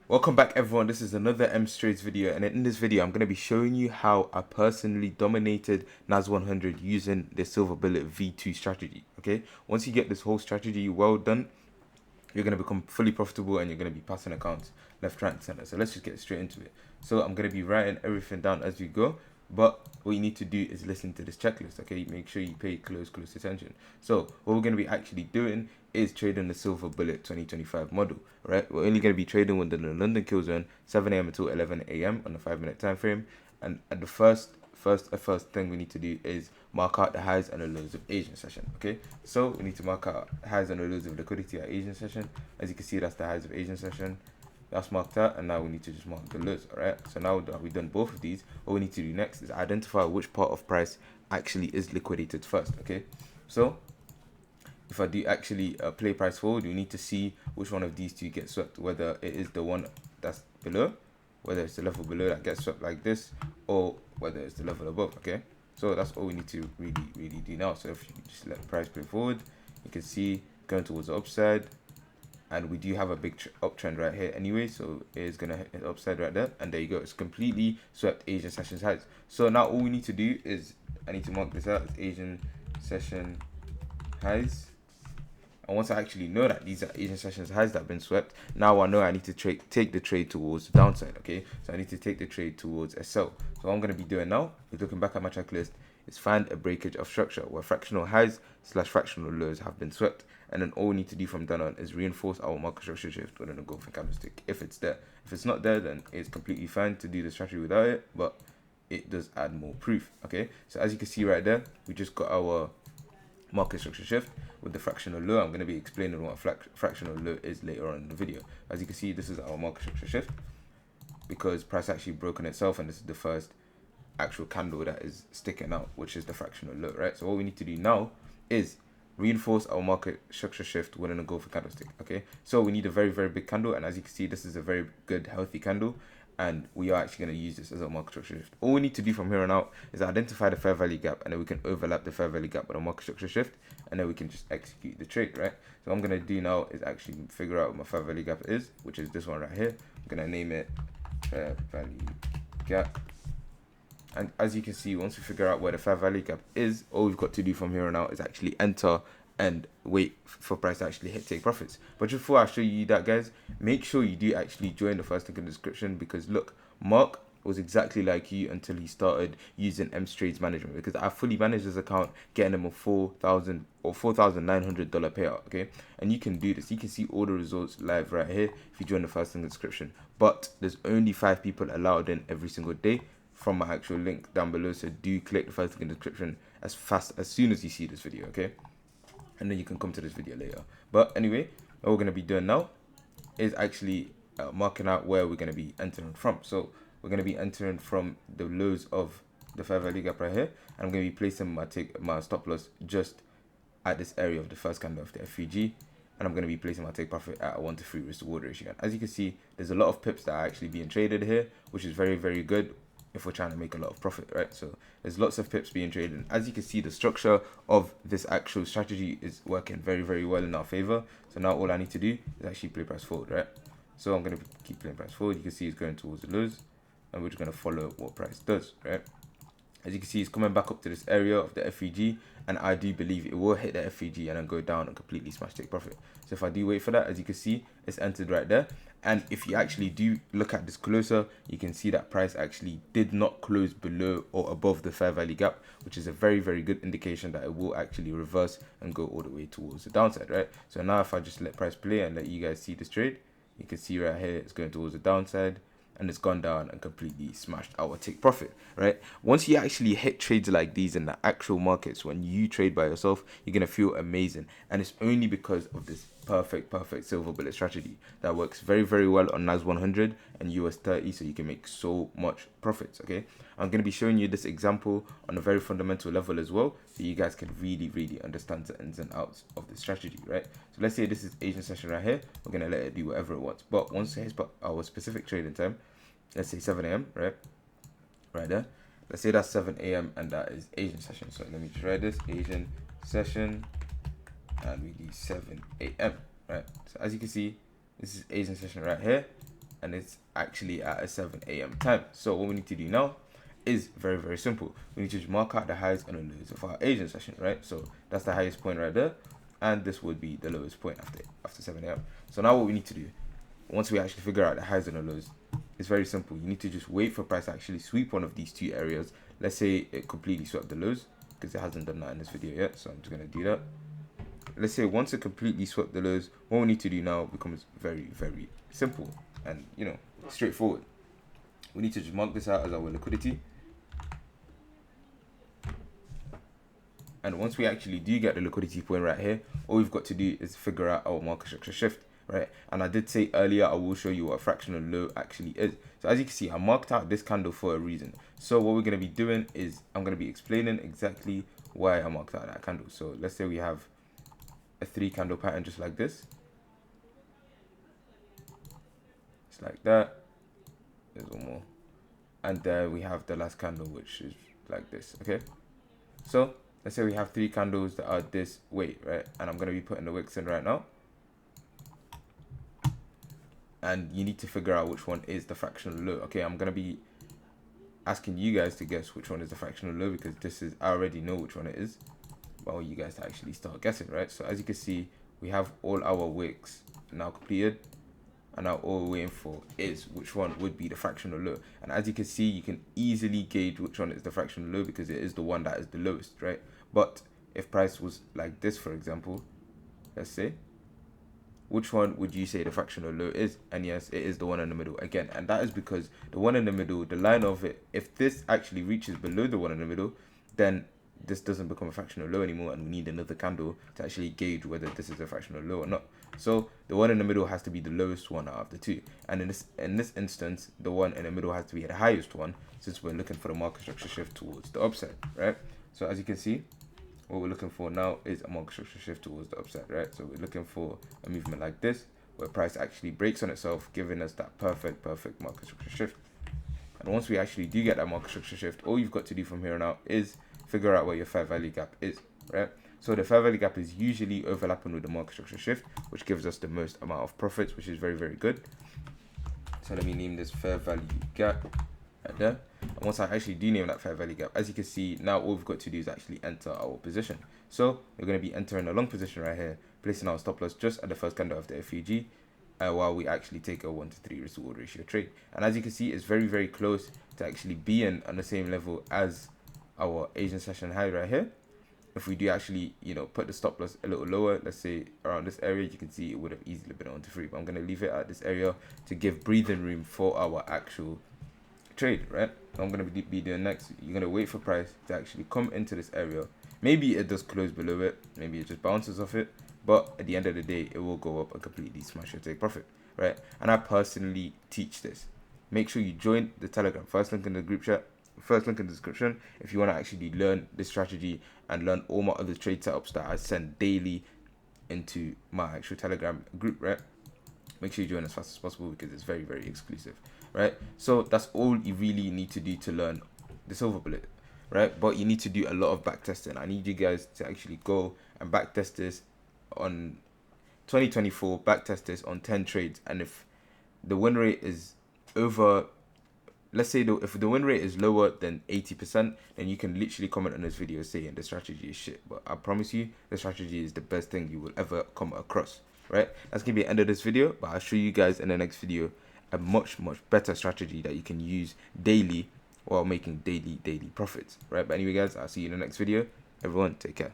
Welcome back everyone, this is another M-Straits video, and in this video I'm going to be showing you how I personally dominated NAS100 using the Silverbullet V2 strategy. Okay, once you get this whole strategy well done, you're going to become fully profitable and you're going to be passing accounts left, right and center. So let's just get straight into it. So I'm going to be writing everything down as we go, but what you need to do is listen to this checklist. Okay, make sure you pay close attention. So what we're going to be actually doing is trading the Silverbullet 2025 model. Right, we're only going to be trading within the London kill zone 7 a.m. until 11 a.m. on a 5-minute time frame. And at the first thing we need to do is mark out the highs and the lows of Asian session. Okay, so we need to mark out highs and the lows of liquidity at Asian session. As you can see, that's the highs of Asian session. That's marked out, and now we need to just mark the lows. All right, so now that we've done both of these, what we need to do next is identify which part of price actually is liquidated first. Okay, so if I do actually play price forward, you need to see which one of these two gets swept, whether it is the one that's below, whether it's the level below that gets swept like this, or whether it's the level above. Okay, so that's all we need to really do now. So if you just let price play forward, you can see going towards the upside, and we do have a big uptrend right here anyway, so it's gonna hit the upside right there, and there you go, it's completely swept Asian sessions highs. So now all we need to do is, I need to mark this out as Asian session highs. And once I actually know that these are Asian sessions highs that have been swept, now I know I need to take the trade towards the downside. Okay, so I need to take the trade towards a sell. So what I'm going to be doing now is looking back at my checklist is find a breakage of structure where fractional highs / fractional lows have been swept, and then all we need to do from then on is reinforce our market structure shift within a golden candlestick if it's there. If it's not there, then it's completely fine to do the strategy without it, but it does add more proof. Okay, so as you can see right there, we just got our market structure shift with the fractional low. I'm going to be explaining what fractional low is later on in the video. As you can see, this is our market structure shift because price actually broke on itself, and this is the first actual candle that is sticking out, which is the fractional low, right? So what we need to do now is reinforce our market structure shift within a golden candlestick. Okay, so we need a very big candle, and as you can see, this is a very good healthy candle, and we are actually going to use this as a market structure shift. All we need to do from here on out is identify the fair value gap, and then we can overlap the fair value gap with a market structure shift, and then we can just execute the trade, right? So what I'm going to do now is actually figure out what my fair value gap is, which is this one right here. I'm going to name it fair value gap. And as you can see, once we figure out where the fair value gap is, all we've got to do from here on out is actually enter and wait for price to actually hit take profits. But just before I show you that, guys, make sure you do actually join the first link in the description, because look, Mark was exactly like you until he started using M-Straits management, because I fully managed his account, getting him a $4,000 or $4,900 payout. Okay, and you can do this. You can see all the results live right here if you join the first link in the description. But there's only 5 people allowed in every single day from my actual link down below, so do click the first link in the description as soon as you see this video. Okay, and then you can come to this video later. But anyway, what we're going to be doing now is actually marking out where we're going to be entering from. So we're going to be entering from the lows of the fair value gap right here, and I'm going to be placing my stop loss just at this area of the first candle of the FVG, and I'm going to be placing my take profit at a 1 to 3 risk to reward ratio. And as you can see, there's a lot of pips that are actually being traded here, which is very good if we're trying to make a lot of profit, right? So there's lots of pips being traded. As you can see, the structure of this actual strategy is working very well in our favor. So now all I need to do is actually play price forward, right? So I'm going to keep playing price forward. You can see it's going towards the lows, and we're just going to follow what price does, right? As you can see, it's coming back up to this area of the FVG, and I do believe it will hit the FVG and then go down and completely smash take profit. So if I do wait for that, as you can see, it's entered right there. And if you actually do look at this closer, you can see that price actually did not close below or above the fair value gap, which is a very good indication that it will actually reverse and go all the way towards the downside, right? So now if I just let price play and let you guys see this trade, you can see right here it's going towards the downside, and it's gone down and completely smashed our take profit, right? Once you actually hit trades like these in the actual markets, when you trade by yourself, you're gonna feel amazing, and it's only because of this perfect Silverbullet strategy that works very well on NAS100 and US30, so you can make so much profits. Okay, I'm going to be showing you this example on a very fundamental level as well, so you guys can really understand the ins and outs of the strategy, right? So let's say this is Asian session right here. We're going to let it do whatever it wants, but once it hits our specific trading time, let's say 7 a.m, right there, let's say that's 7 a.m and that is Asian session. So let me try this Asian session, and we do 7 a.m, right? So as you can see, this is Asian session right here, and it's actually at a 7 a.m. time. So what we need to do now is very simple. We need to just mark out the highs and the lows of our agent session, right? So that's the highest point right there, and this would be the lowest point after 7 a.m. So now what we need to do, once we actually figure out the highs and the lows, it's very simple. You need to just wait for price to actually sweep one of these two areas. Let's say it completely swept the lows, because it hasn't done that in this video yet, so I'm just going to do that. Let's say once it completely swept the lows, what we need to do now becomes very simple and, you know, straightforward. We need to just mark this out as our liquidity, and once we actually do get the liquidity point right here, all we've got to do is figure out our market structure shift, right? And I did say earlier, I will show you what a fractional low actually is. So as you can see, I marked out this candle for a reason. So what we're going to be doing is I'm going to be explaining exactly why I marked out that candle. So let's say we have a 3 candle pattern just like this. It's like that. There's one more. And there we have the last candle, which is like this, okay? So let's say we have 3 candles that are this weight, right? And I'm going to be putting the wicks in right now. And you need to figure out which one is the fractional low. Okay, I'm going to be asking you guys to guess which one is the fractional low, because this is, I already know which one it is. But I want you guys to actually start guessing, right? So as you can see, we have all our wicks now completed. And now all we're waiting for is which one would be the fractional low. And as you can see, you can easily gauge which one is the fractional low, because it is the one that is the lowest, right? But if price was like this, for example, let's say, which one would you say the fractional low is? And yes, it is the one in the middle again. And that is because the one in the middle, the line of it, if this actually reaches below the one in the middle, then this doesn't become a fractional low anymore, and we need another candle to actually gauge whether this is a fractional low or not. So the one in the middle has to be the lowest one out of the two, and in this instance, the one in the middle has to be the highest one, since we're looking for the market structure shift towards the upside, right? So as you can see, what we're looking for now is a market structure shift towards the upside, right? So we're looking for a movement like this, where price actually breaks on itself, giving us that perfect market structure shift. And once we actually do get that market structure shift, all you've got to do from here on out is figure out where your fair value gap is, right? So the fair value gap is usually overlapping with the market structure shift, which gives us the most amount of profits, which is very good. So let me name this fair value gap right there. And once I actually do name that fair value gap, as you can see, now all we've got to do is actually enter our position. So we're going to be entering a long position right here, placing our stop loss just at the first candle of the FEG, while we actually take a 1-to-3 risk reward ratio trade. And as you can see, it's very close to actually being on the same level as our Asian session high right here. If we do actually, you know, put the stop loss a little lower, let's say around this area, you can see it would have easily been 1-to-3, but I'm going to leave it at this area to give breathing room for our actual trade, right? So I'm going to be doing next, you're going to wait for price to actually come into this area. Maybe it does close below it, maybe it just bounces off it, but at the end of the day, it will go up and completely smash your take profit, right? And I personally teach this. Make sure you join the Telegram. First link in the group chat, first link in the description, if you want to actually learn this strategy and learn all my other trade setups that I send daily into my actual Telegram group, right? Make sure you join as fast as possible, because it's very exclusive, right? So that's all you really need to do to learn the Silverbullet, right? But you need to do a lot of back testing. I need you guys to actually go and back test this on 2024, back test this on 10 trades, and if the win rate is over, let's say if the win rate is lower than 80%, then you can literally comment on this video saying the strategy is shit. But I promise you, the strategy is the best thing you will ever come across, right? That's gonna be the end of this video, but I'll show you guys in the next video a much better strategy that you can use daily while making daily profits, right? But anyway guys, I'll see you in the next video. Everyone take care.